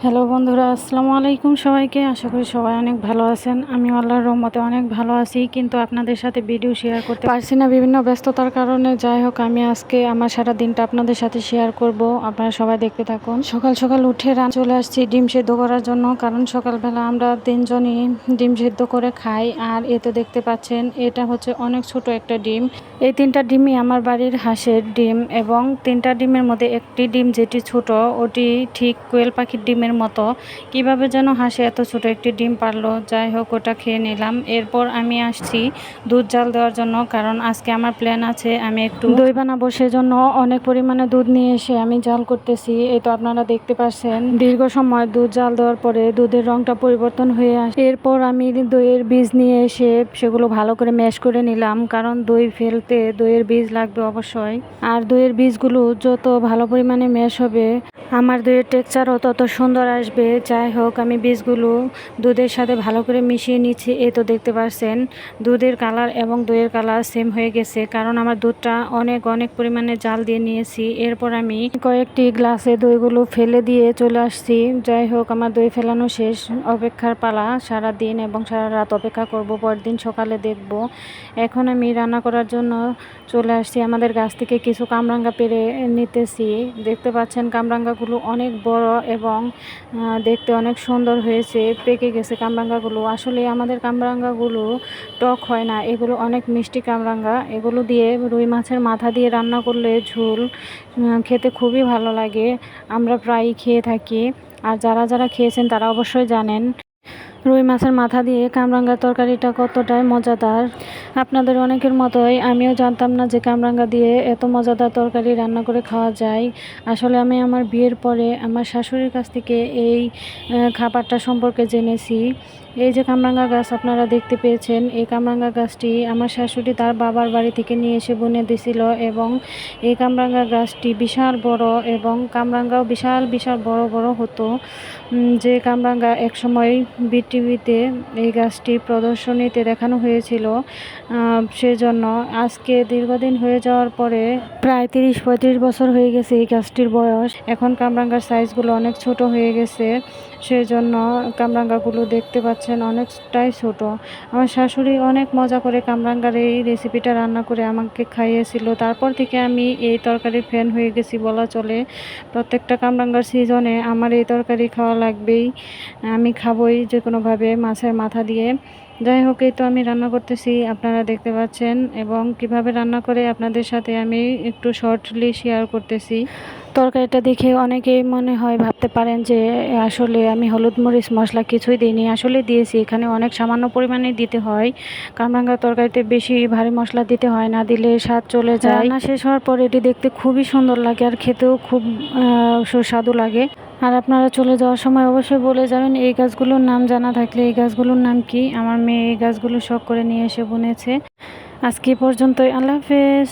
Hello বন্ধুরা, আসসালামু আলাইকুম সবাইকে। আশা করি সবাই অনেক ভালো আছেন। আমি আল্লাহর রহমতে অনেক ভালো আছি, কিন্তু আপনাদের সাথে ভিডিও শেয়ার করতে পারছি না বিভিন্ন ব্যস্ততার কারণে। যাই হোক, আমি আজকে আমার সারা দিনটা আপনাদের সাথে শেয়ার করব। আপনারা সবাই দেখতে থাকুন। সকাল সকাল উঠে চলে আসছি ডিম সেদ্ধ করার জন্য, কারণ সকালবেলা আমরা তিনজনই ডিম সেদ্ধ করে খাই। আর এতে দেখতে পাচ্ছেন, এটা হচ্ছে অনেক ছোট একটা ডিম। এই তিনটা ডিমই আমার বাড়ির হাঁসের ডিম, এবং তিনটা ডিমের মধ্যে একটি ডিম যেটি ছোট, ওটি ঠিক কোয়েল পাখির ডিমের মতো। কিভাবে যেন হাঁসে এত ছোট একটি ডিম পারলো। যাই হোক, ওটা খেয়ে নিলাম। এরপর আমি আসছি দুধ জাল দেওয়ার জন্য, কারণ আজকে আমার প্ল্যান আছে আমি একটু দই বানাবো। সেজন্য অনেক পরিমাণে দুধ নিয়ে এসে আমি জাল করতেছি। এই তো আপনারা দেখতে পাচ্ছেন, দীর্ঘ সময় দুধ জাল দেওয়ার পরে দুধের রংটা পরিবর্তন হয়ে আসে। এরপর আমি দইয়ের বীজ নিয়ে এসে সেগুলো ভালো করে ম্যাশ করে নিলাম, কারণ দই ফেলতে দইয়ের বীজ লাগবে অবশ্যই। আর দইয়ের বীজগুলো যত ভালো পরিমাণে ম্যাশ হবে, আমার দইয়ের টেক্সচারও তত সুন্দর আসবে। যাই হোক, আমি বীজগুলো দুধের সাথে ভালো করে মিশিয়ে নিচ্ছি। এই তো দেখতে পাচ্ছেন, দুধের কালার এবং দইয়ের কালার সেম হয়ে গেছে, কারণ আমার দুধটা অনেক পরিমাণে জাল দিয়ে নিয়েছি। এরপর আমি কয়েকটি গ্লাসে দইগুলো ফেলে দিয়ে চলে আসছি। যাই হোক, আমার দই ফেলানো শেষ। অপেক্ষার পালা, সারা দিন এবং সারা রাত অপেক্ষা করব, পরের দিন সকালে দেখব। এখন আমি রান্না করার জন্য চলে আসছি। আমাদের গাছ থেকে কিছু কামরাঙ্গা পেড়ে নিতেছি। দেখতে পাচ্ছেন, কামরাঙ্গাগুলো অনেক বড় এবং দেখতে অনেক সুন্দর হয়েছে। পেকে গেছে কামরাঙ্গাগুলো। আসলে আমাদের কামরাঙ্গাগুলো টক হয় না, এগুলো অনেক মিষ্টি কামরাঙ্গা। এগুলো দিয়ে রুই মাছের মাথা দিয়ে রান্না করলে ঝোল খেতে খুবই ভালো লাগে। আমরা প্রায়ই খেয়ে থাকি, আর যারা যারা খেয়েছেন তারা অবশ্যই জানেন রুই মাছের মাথা দিয়ে কামরাঙ্গার তরকারিটা কতটাই মজাদার। আপনাদের অনেকের মতোই আমিও জানতাম না যে কামরাঙ্গা দিয়ে এত মজাদার তরকারি রান্না করে খাওয়া যায়। আসলে আমি আমার বিয়ের পরে আমার শাশুড়ির কাছ থেকে এই খাবারটা সম্পর্কে জেনেছি। এই যে কামরাঙ্গা গাছ আপনারা দেখতে পেয়েছেন, এই কামরাঙ্গা গাছটি আমার শাশুড়ি তার বাবার বাড়ি থেকে নিয়ে এসে বুনে দিছিল, এবং এই কামরাঙ্গা গাছটি বিশাল বড়, এবং কামরাঙ্গাও বিশাল বড় বড় হতো। যে কামরাঙ্গা একসময় বিটিভিতে এই গাছটি প্রদর্শনীতে দেখানো হয়েছিল। সেজন্য আজকে দীর্ঘদিন হয়ে যাওয়ার পরে প্রায় 30-35 বছর হয়ে গেছে এই গাছটির বয়স। এখন কামরাঙ্গার সাইজগুলো অনেক ছোট হয়ে গেছে, সেজন্য কামরাঙ্গাগুলো দেখতে পাচ্ছেন অনেকটাই ছোট। আমার শাশুড়ি অনেক মজা করে কামরাঙ্গার এই রেসিপিটা রান্না করে আমাকে খাইয়েছিল। তারপর থেকে আমি এই তরকারির ফ্যান হয়ে গেছি বলা চলে। প্রত্যেকটা কামরাঙ্গার সিজনে আমার এই তরকারি খাওয়া লাগবেই, আমি খাবই যে কোনোভাবে মাছের মাথা দিয়ে। যাই হোক, এই তো আমি রান্না করতেছি, আপনারা দেখতে পাচ্ছেন, এবং কিভাবে রান্না করে আপনাদের সাথে আমি একটু শর্টলি শেয়ার করতেছি। তরকারিটা দেখে অনেকেই মনে হয় ভাবতে পারেন যে আসলে আমি হলুদ মরিচ মশলা কিছুই দিইনি। আসলে দিয়েছি, এখানে অনেক সামান্য পরিমাণে দিতে হয়। কামরাঙ্গার তরকারিতে বেশি ভারী মশলা দিতে হয় না, দিলে স্বাদ চলে যায়। রান্না শেষ হওয়ার পর এটি দেখতে খুবই সুন্দর লাগে, আর খেতেও খুব সুস্বাদু লাগে। আর আপনারা চলে যাওয়ার সময় অবশ্যই বলে যাবেন এই গাছগুলোর নাম জানা থাকলে এই গাছগুলোর নাম কি। আমার মেয়ে এই গাছগুলো শখ করে নিয়ে এসে বুনেছে। আজকে পর্যন্তই, আল্লাহ হাফেজ।